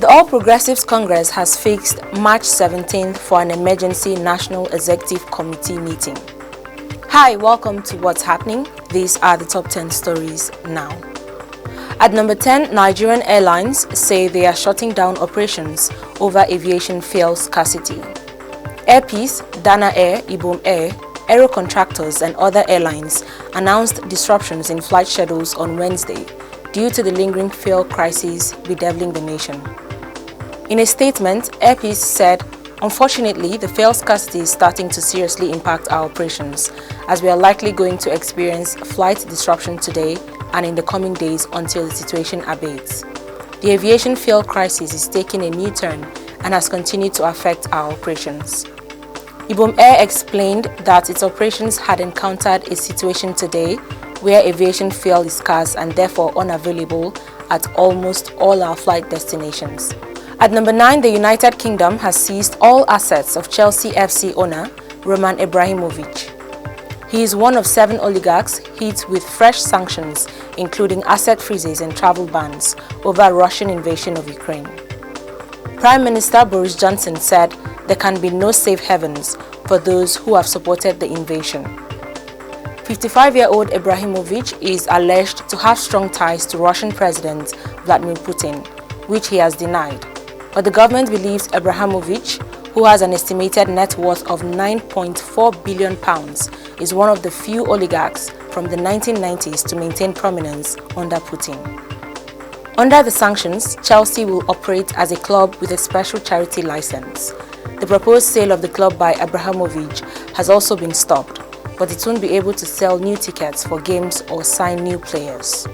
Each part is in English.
The All Progressives Congress has fixed March 17th for an emergency National Executive Committee meeting. Hi, welcome to What's Happening. These are the top 10 stories now. At number 10, Nigerian Airlines say they are shutting down operations over aviation fuel scarcity. APC, Dana Air, Ibom Air, Aero Contractors and other airlines announced disruptions in flight schedules on Wednesday due to the lingering fuel crisis bedeviling the nation. In a statement, APC said, "Unfortunately, the fuel scarcity is starting to seriously impact our operations, as we are likely going to experience flight disruption today and in the coming days until the situation abates. The aviation fuel crisis is taking a new turn and has continued to affect our operations." Ibom Air explained that its operations had encountered a situation today where aviation fuel is scarce and therefore unavailable at almost all our flight destinations. At number 9, the United Kingdom has seized all assets of Chelsea FC owner Roman Abrahamovich. He is one of 7 oligarchs hit with fresh sanctions, including asset freezes and travel bans over Russian invasion of Ukraine. Prime Minister Boris Johnson said there can be no safe havens for those who have supported the invasion. 55-year-old Abrahamovich is alleged to have strong ties to Russian President Vladimir Putin, which he has denied. But the government believes Abrahamovich, who has an estimated net worth of £9.4 billion, is one of the few oligarchs from the 1990s to maintain prominence under Putin. Under the sanctions, Chelsea will operate as a club with a special charity license. The proposed sale of the club by Abrahamovich has also been stopped, but it won't be able to sell new tickets for games or sign new players.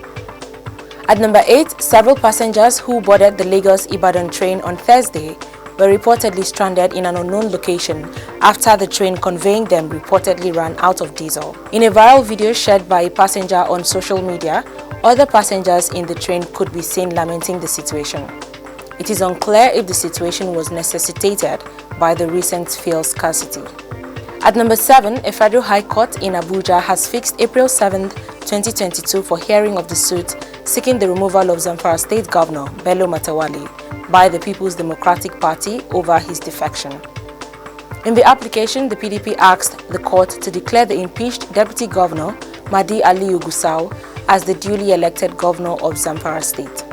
At number 8, several passengers who boarded the Lagos-Ibadan train on Thursday were reportedly stranded in an unknown location after the train conveying them reportedly ran out of diesel. In a viral video shared by a passenger on social media, other passengers in the train could be seen lamenting the situation. It is unclear if the situation was necessitated by the recent fuel scarcity. At number 7, a federal high court in Abuja has fixed April 7, 2022 for hearing of the suit seeking the removal of Zamfara State Governor Bello by the People's Democratic Party over his defection. In the application, the PDP asked the court to declare the impeached Deputy Governor Madi Aliyu Gusau as the duly elected governor of Zamfara State.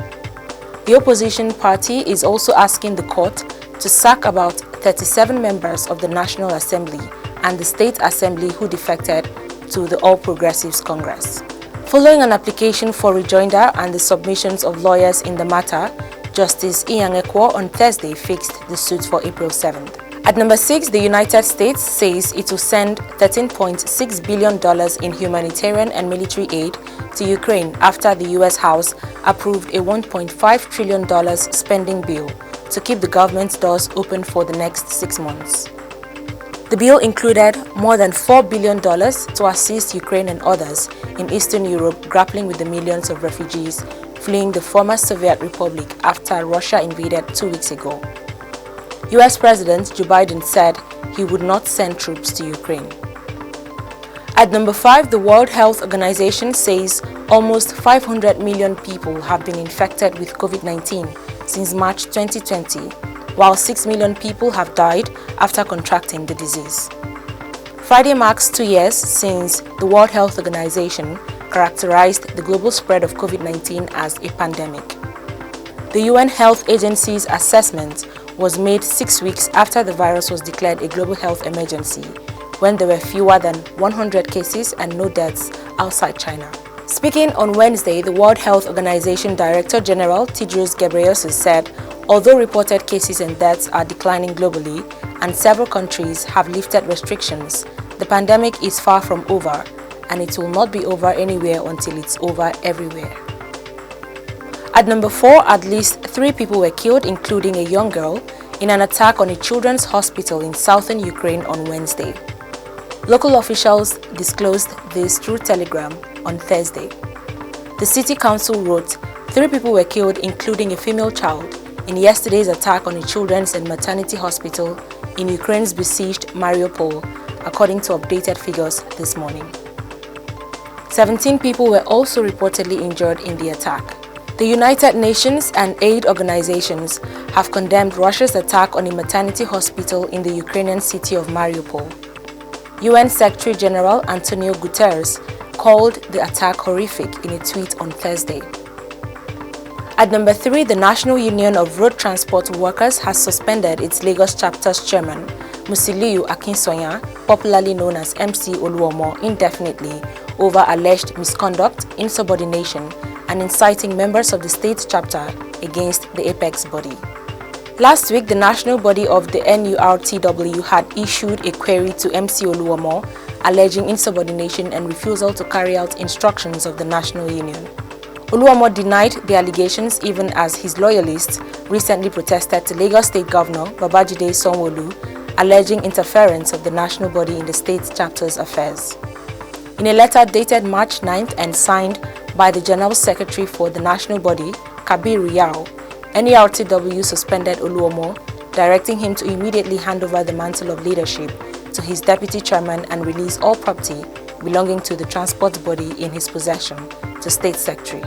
The opposition party is also asking the court to sack about 37 members of the National Assembly and the State Assembly who defected to the All Progressives Congress. Following an application for rejoinder and the submissions of lawyers in the matter, Justice Inyangekwo on Thursday fixed the suit for April 7th. At number 6, the United States says it will send $13.6 billion in humanitarian and military aid to Ukraine after the U.S. House approved a $1.5 trillion spending bill to keep the government's doors open for the next 6 months. The bill included more than $4 billion to assist Ukraine and others in Eastern Europe grappling with the millions of refugees fleeing the former Soviet Republic after Russia invaded 2 weeks ago. US President Joe Biden said he would not send troops to Ukraine. At number 5, the World Health Organization says almost 500 million people have been infected with COVID-19 since March 2020, while 6 million people have died after contracting the disease. Friday marks 2 years since the World Health Organization characterized the global spread of COVID-19 as a pandemic. The UN Health Agency's assessment was made 6 weeks after the virus was declared a global health emergency, when there were fewer than 100 cases and no deaths outside China. Speaking on Wednesday, the World Health Organization Director General Tedros Ghebreyesus said, although reported cases and deaths are declining globally and several countries have lifted restrictions, the pandemic is far from over, and it will not be over anywhere until it's over everywhere. At number 4, at least 3 people were killed, including a young girl, in an attack on a children's hospital in southern Ukraine on Wednesday. Local officials disclosed this through Telegram on Thursday. The city council wrote, 3 people were killed, including a female child, in yesterday's attack on a children's and maternity hospital in Ukraine's besieged Mariupol, according to updated figures this morning. 17 people were also reportedly injured in the attack. The United Nations and aid organizations have condemned Russia's attack on a maternity hospital in the Ukrainian city of Mariupol. UN Secretary General Antonio Guterres called the attack horrific in a tweet on Thursday. At number 3, the National Union of Road Transport Workers has suspended its Lagos chapter's chairman, Musiliu Akinsoya, popularly known as MC Oluomo, indefinitely over alleged misconduct, insubordination, and inciting members of the state chapter against the apex body. Last week, the national body of the NURTW had issued a query to MC Oluomo alleging insubordination and refusal to carry out instructions of the National Union. Oluomo denied the allegations even as his loyalists recently protested to Lagos State Governor Babajide Sanwo-Olu, alleging interference of the national body in the state chapter's affairs. In a letter dated March 9th and signed by the General Secretary for the national body, Kabir Yao, NURTW suspended Oluomo, directing him to immediately hand over the mantle of leadership to his deputy chairman and release all property belonging to the transport body in his possession to State Secretary.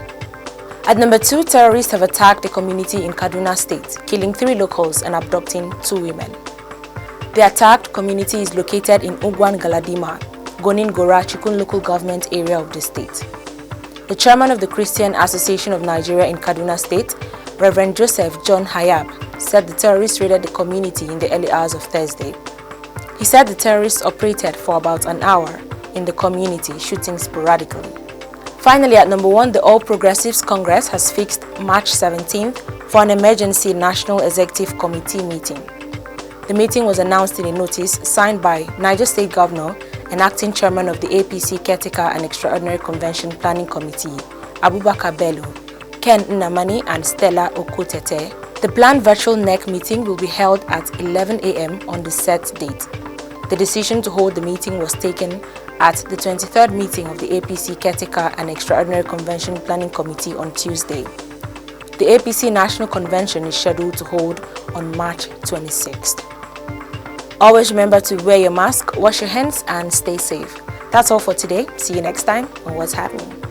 At number 2, terrorists have attacked a community in Kaduna State, killing 3 locals and abducting 2 women. The attacked community is located in Ugwan Galadima, Gonin Gora Chikun local government area of the state. The chairman of the Christian Association of Nigeria in Kaduna State, Reverend Joseph John Hayab, said the terrorists raided the community in the early hours of Thursday. He said the terrorists operated for about an hour in the community, shooting sporadically. Finally, at number 1, the All Progressives Congress has fixed March 17th for an emergency National Executive Committee meeting. The meeting was announced in a notice signed by Niger State Governor and acting chairman of the APC Caretaker and Extraordinary Convention Planning Committee, Abubakar Bello, Ken Nnamani and Stella Okotete. The planned virtual NEC meeting will be held at 11 a.m. on the set date. The decision to hold the meeting was taken at the 23rd meeting of the APC Caretaker and Extraordinary Convention Planning Committee on Tuesday. The APC National Convention is scheduled to hold on March 26th. Always remember to wear your mask, wash your hands, and stay safe. That's all for today. See you next time on What's Happening.